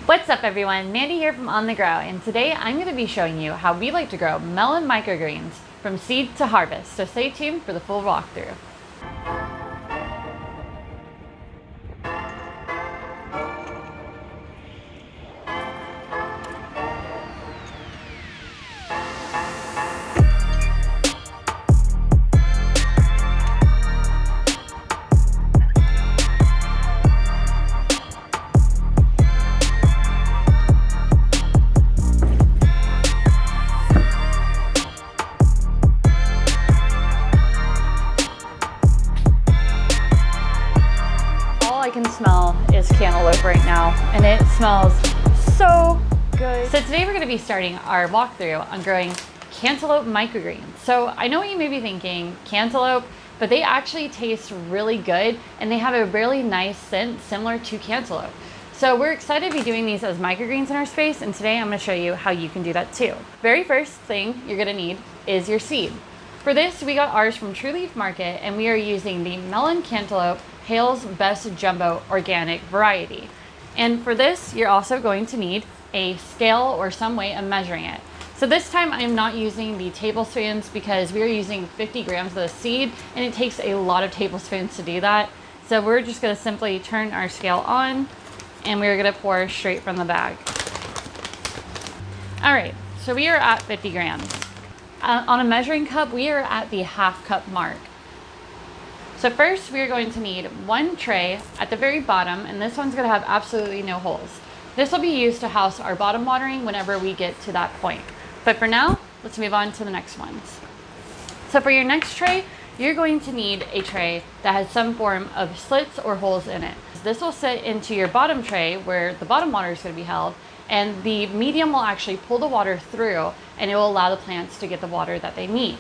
What's up everyone, Mandi here from On The Grow, and today I'm going to be showing you how we like to grow melon microgreens from seed to harvest, so stay tuned for the full walkthrough. I can smell is cantaloupe right now, and it smells so good. So today we're going to be starting our walkthrough on growing cantaloupe microgreens. So I know what you may be thinking, cantaloupe, but they actually taste really good and they have a really nice scent similar to cantaloupe. So we're excited to be doing these as microgreens in our space, and today I'm going to show you how you can do that too. Very first thing you're going to need is your seed. For this, we got ours from True Leaf Market, and we are using the Melon Cantaloupe Hale's Best Jumbo Organic variety. And for this, you're also going to need a scale or some way of measuring it. So this time I'm not using the tablespoons because we are using 50 grams of the seed, and it takes a lot of tablespoons to do that. So we're just going to simply turn our scale on, and we're going to pour straight from the bag. All right, so we are at 50 grams. On a measuring cup, we are at the half cup mark. So first, we are going to need one tray at the very bottom, and this one's going to have absolutely no holes. This will be used to house our bottom watering whenever we get to that point. But for now, let's move on to the next ones. So for your next tray, you're going to need a tray that has some form of slits or holes in it. This will sit into your bottom tray where the bottom water is going to be held, and the medium will actually pull the water through, and it will allow the plants to get the water that they need.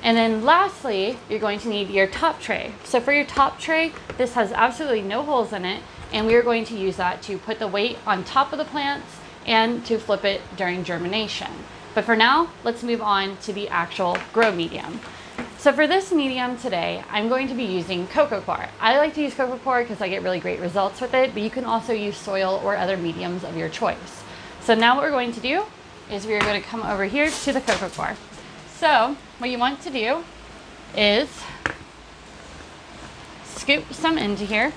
And then lastly, you're going to need your top tray. So for your top tray, this has absolutely no holes in it, and we are going to use that to put the weight on top of the plants and to flip it during germination. But for now, let's move on to the actual grow medium. So for this medium today, I'm going to be using Coco Coir. I like to use Coco Coir because I get really great results with it, but you can also use soil or other mediums of your choice. So now what we're going to do is we're going to come over here to the Coco Coir. So what you want to do is scoop some into here.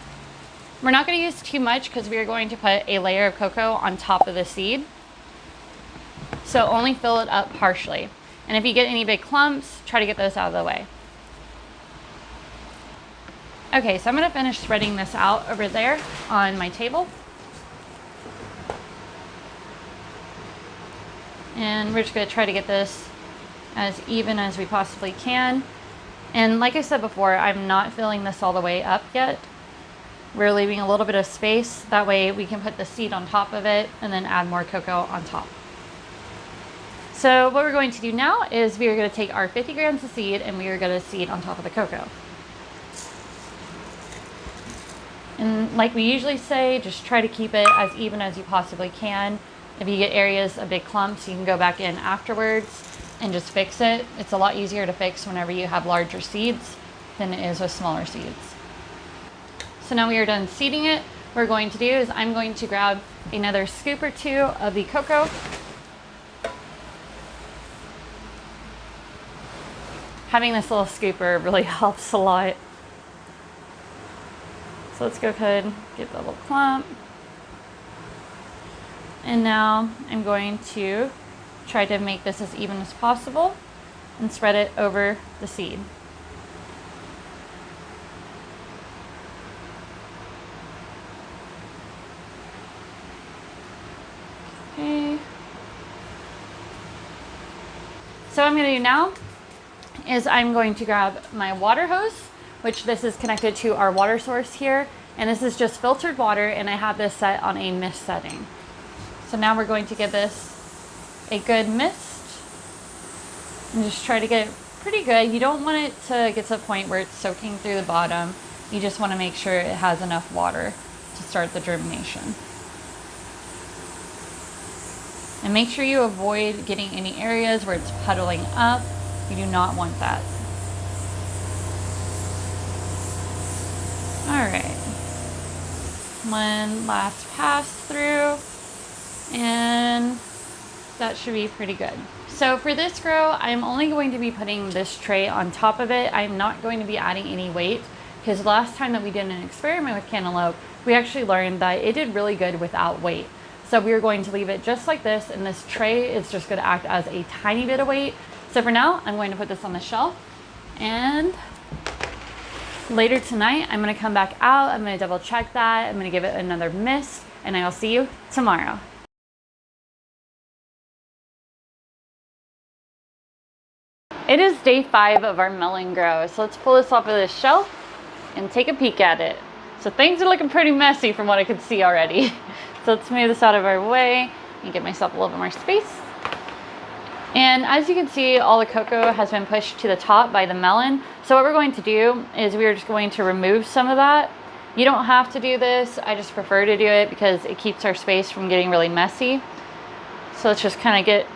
We're not going to use too much because we are going to put a layer of cocoa on top of the seed. So only fill it up partially. And if you get any big clumps, try to get those out of the way. Okay, so I'm going to finish spreading this out over there on my table. And we're just going to try to get this as even as we possibly can. And like I said before, I'm not filling this all the way up yet. We're leaving a little bit of space. That way we can put the seed on top of it and then add more cocoa on top. So what we're going to do now is we are going to take our 50 grams of seed and we are going to seed on top of the cocoa. And like we usually say, just try to keep it as even as you possibly can. If you get areas of big clumps, you can go back in afterwards and just fix it. It's a lot easier to fix whenever you have larger seeds than it is with smaller seeds. So now we are done seeding it. What we're going to do is I'm going to grab another scoop or two of the cocoa. Having this little scooper really helps a lot. So let's go ahead and get the little clump. And now I'm going to try to make this as even as possible and spread it over the seed. Okay. So what I'm going to do now is I'm going to grab my water hose, which this is connected to our water source here, and this is just filtered water, and I have this set on a mist setting. So now we're going to give this a good mist and just try to get it pretty good. You don't want it to get to the point where it's soaking through the bottom. You just want to make sure it has enough water to start the germination. And make sure you avoid getting any areas where it's puddling up. You do not want that. All right. One last pass through. And that should be pretty good. So for this grow, I'm only going to be putting this tray on top of it. I'm not going to be adding any weight, because last time that we did an experiment with cantaloupe, we actually learned that it did really good without weight. So we are going to leave it just like this, and this tray is just going to act as a tiny bit of weight. So for now, I'm going to put this on the shelf, and later tonight, I'm going to come back out. I'm going to double check that. I'm going to give it another mist, and I'll see you tomorrow. It is day 5 of our melon grow. So let's pull this off of this shelf and take a peek at it. So things are looking pretty messy from what I could see already. So let's move this out of our way and get myself a little bit more space. And as you can see, all the cocoa has been pushed to the top by the melon. So what we're going to do is we're just going to remove some of that. You don't have to do this. I just prefer to do it because it keeps our space from getting really messy. So let's just kind of get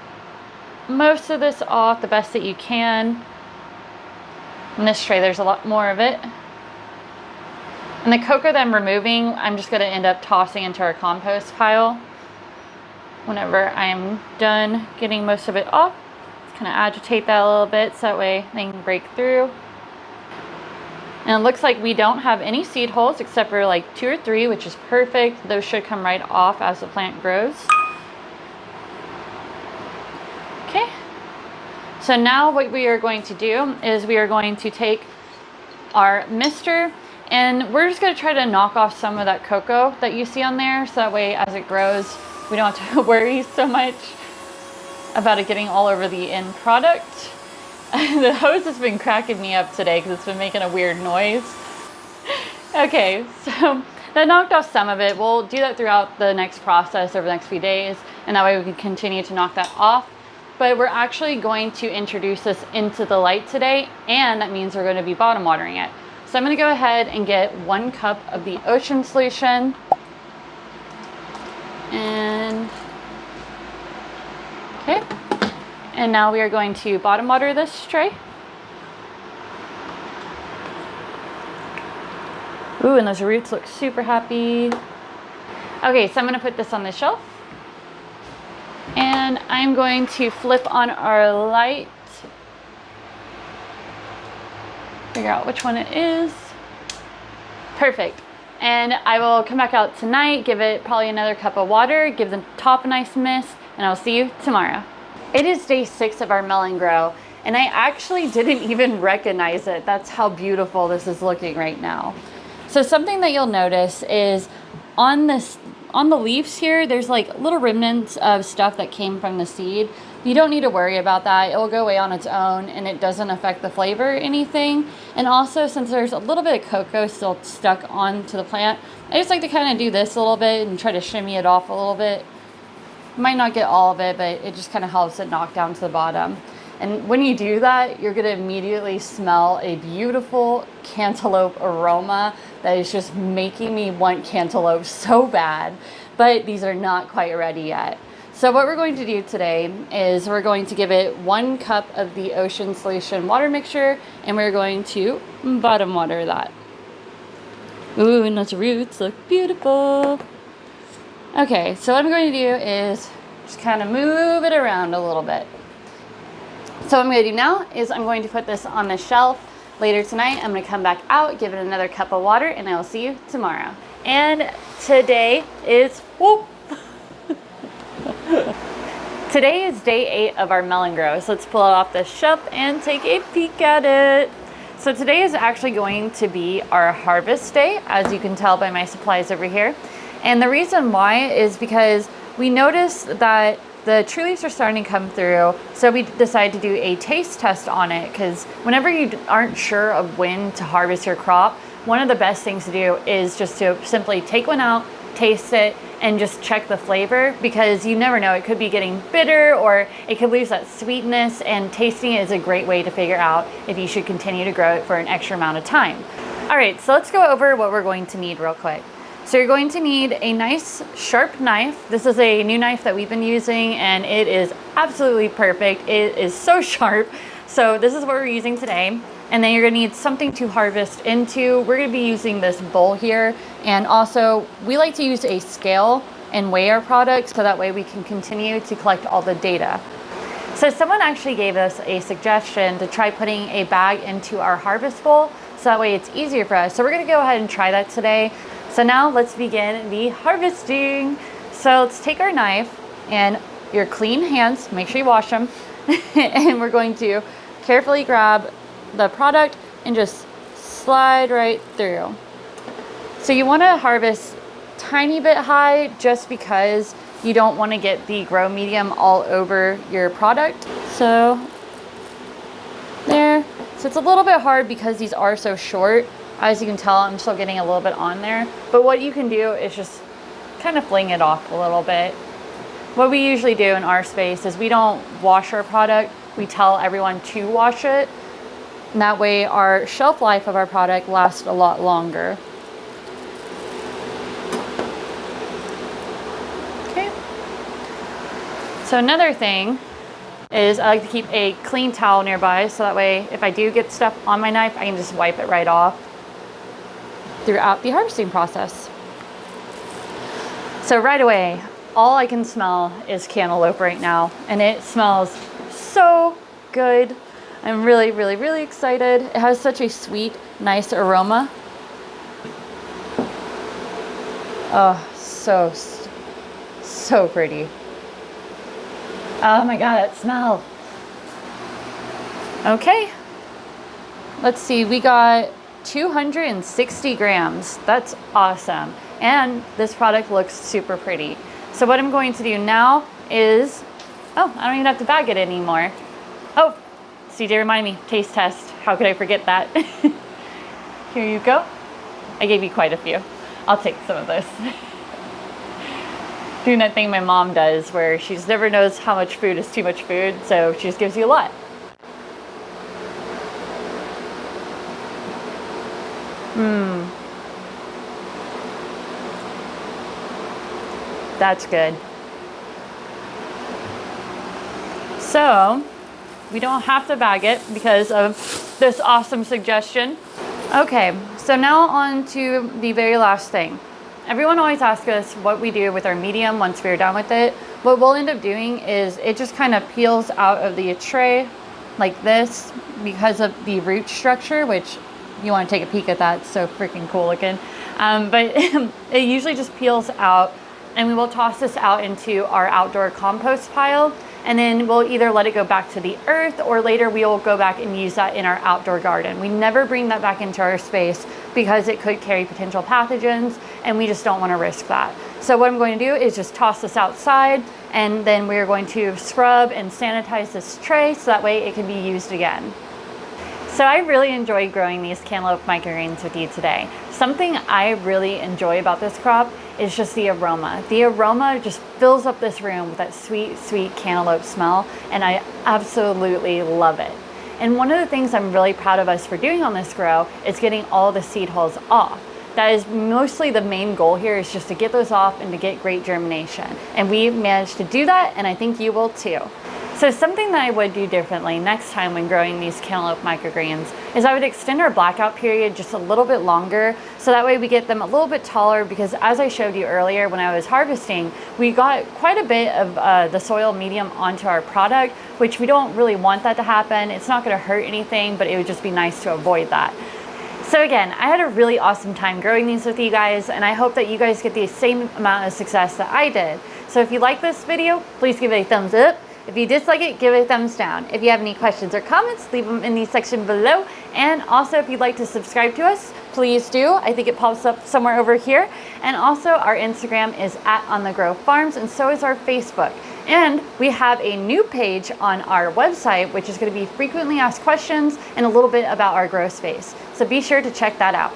most of this off the best that you can. In this tray, there's a lot more of it. And the cocoa that I'm removing, I'm just going to end up tossing into our compost pile whenever I'm done getting most of it off. Just kind of agitate that a little bit so that way they can break through. And it looks like we don't have any seed holes except for like 2 or 3, which is perfect. Those should come right off as the plant grows. Okay. So now what we are going to do is we are going to take our mister, and we're just going to try to knock off some of that cocoa that you see on there, so that way as it grows we don't have to worry so much about it getting all over the end product. The hose has been cracking me up today because it's been making a weird noise. Okay, so that knocked off some of it. We'll do that throughout the next process over the next few days, and that way we can continue to knock that off. But we're actually going to introduce this into the light today, and that means we're going to be bottom watering it. So I'm going to go ahead and get 1 cup of the ocean solution. And okay. And now we are going to bottom water this tray. Ooh, and those roots look super happy. Okay, so I'm going to put this on the shelf. And I'm going to flip on our light. Figure out which one it is. Perfect. And I will come back out tonight, give it probably another cup of water, give the top a nice mist, and I'll see you tomorrow. It is day 6 of our melon grow, and I actually didn't even recognize it. That's how beautiful this is looking right now. So something that you'll notice is on the leaves here, there's like little remnants of stuff that came from the seed. You don't need to worry about that. It will go away on its own, and it doesn't affect the flavor or anything. And also, since there's a little bit of cocoa still stuck onto the plant, I just like to kind of do this a little bit and try to shimmy it off a little bit. You might not get all of it, but it just kind of helps it knock down to the bottom. And when you do that, you're going to immediately smell a beautiful cantaloupe aroma that is just making me want cantaloupe so bad. But these are not quite ready yet. So what we're going to do today is we're going to give it 1 cup of the ocean solution water mixture, and we're going to bottom water that. Ooh, and those roots look beautiful. Okay, so what I'm going to do is just kind of move it around a little bit. So what I'm going to do now is I'm going to put this on the shelf. Later tonight, I'm going to come back out, give it another cup of water, and I will see you tomorrow. And today is, whoop. Today is day 8 of our melon grow. So let's pull it off the shelf and take a peek at it. So today is actually going to be our harvest day, as you can tell by my supplies over here. And the reason why is because we noticed that the true leaves are starting to come through, so we decided to do a taste test on it, because whenever you aren't sure of when to harvest your crop, one of the best things to do is just to simply take one out, taste it, and just check the flavor, because you never know, it could be getting bitter or it could lose that sweetness, and tasting it is a great way to figure out if you should continue to grow it for an extra amount of time. All right, so let's go over what we're going to need real quick. So you're going to need a nice sharp knife. This is a new knife that we've been using, and it is absolutely perfect. It is so sharp. So this is what we're using today. And then you're gonna need something to harvest into. We're gonna be using this bowl here. And also, we like to use a scale and weigh our product so that way we can continue to collect all the data. So someone actually gave us a suggestion to try putting a bag into our harvest bowl so that way it's easier for us. So we're gonna go ahead and try that today. So now let's begin the harvesting. So let's take our knife and your clean hands, make sure you wash them, and we're going to carefully grab the product and just slide right through. So you want to harvest tiny bit high just because you don't want to get the grow medium all over your product. So there. So it's a little bit hard because these are so short. As you can tell, I'm still getting a little bit on there. But what you can do is just kind of fling it off a little bit. What we usually do in our space is we don't wash our product. We tell everyone to wash it. And that way our shelf life of our product lasts a lot longer. Okay. So another thing is I like to keep a clean towel nearby so that way if I do get stuff on my knife, I can just wipe it right off throughout the harvesting process. So right away, all I can smell is cantaloupe right now, and it smells so good. I'm really, really, really excited. It has such a sweet, nice aroma. Oh, so pretty. Oh my God, that smell. Okay, let's see, we got 260 grams. That's awesome. And this product looks super pretty. So what I'm going to do now is, oh, I don't even have to bag it anymore. Oh, CJ reminded me, taste test. How could I forget that? Here you go. I gave you quite a few. I'll take some of this. Doing that thing my mom does where she just never knows how much food is too much food, so she just gives you a lot. That's good. So we don't have to bag it because of this awesome suggestion. Okay, so now on to the very last thing. Everyone always asks us what we do with our medium once we're done with it. What we'll end up doing is it just kind of peels out of the tray like this because of the root structure, which you want to take a peek at that. It's so freaking cool looking. But it usually just peels out, and we will toss this out into our outdoor compost pile. And then we'll either let it go back to the earth or later we will go back and use that in our outdoor garden. We never bring that back into our space because it could carry potential pathogens and we just don't want to risk that. So what I'm going to do is just toss this outside, and then we're going to scrub and sanitize this tray so that way it can be used again. So I really enjoyed growing these cantaloupe microgreens with you today. Something I really enjoy about this crop is just the aroma. The aroma just fills up this room with that sweet, sweet cantaloupe smell, and I absolutely love it. And one of the things I'm really proud of us for doing on this grow is getting all the seed hulls off. That is mostly the main goal here, is just to get those off and to get great germination. And we managed to do that, and I think you will too. So something that I would do differently next time when growing these cantaloupe microgreens is I would extend our blackout period just a little bit longer, so that way we get them a little bit taller, because as I showed you earlier when I was harvesting, we got quite a bit of the soil medium onto our product, which we don't really want that to happen. It's not going to hurt anything, but it would just be nice to avoid that. So again, I had a really awesome time growing these with you guys, and I hope that you guys get the same amount of success that I did. So if you like this video, please give it a thumbs up. If you dislike it, give it a thumbs down. If you have any questions or comments, leave them in the section below. And also, if you'd like to subscribe to us, please do. I think it pops up somewhere over here. And also, our Instagram is @OnTheGrowFarms, and so is our Facebook. And we have a new page on our website, which is going to be frequently asked questions and a little bit about our grow space. So be sure to check that out.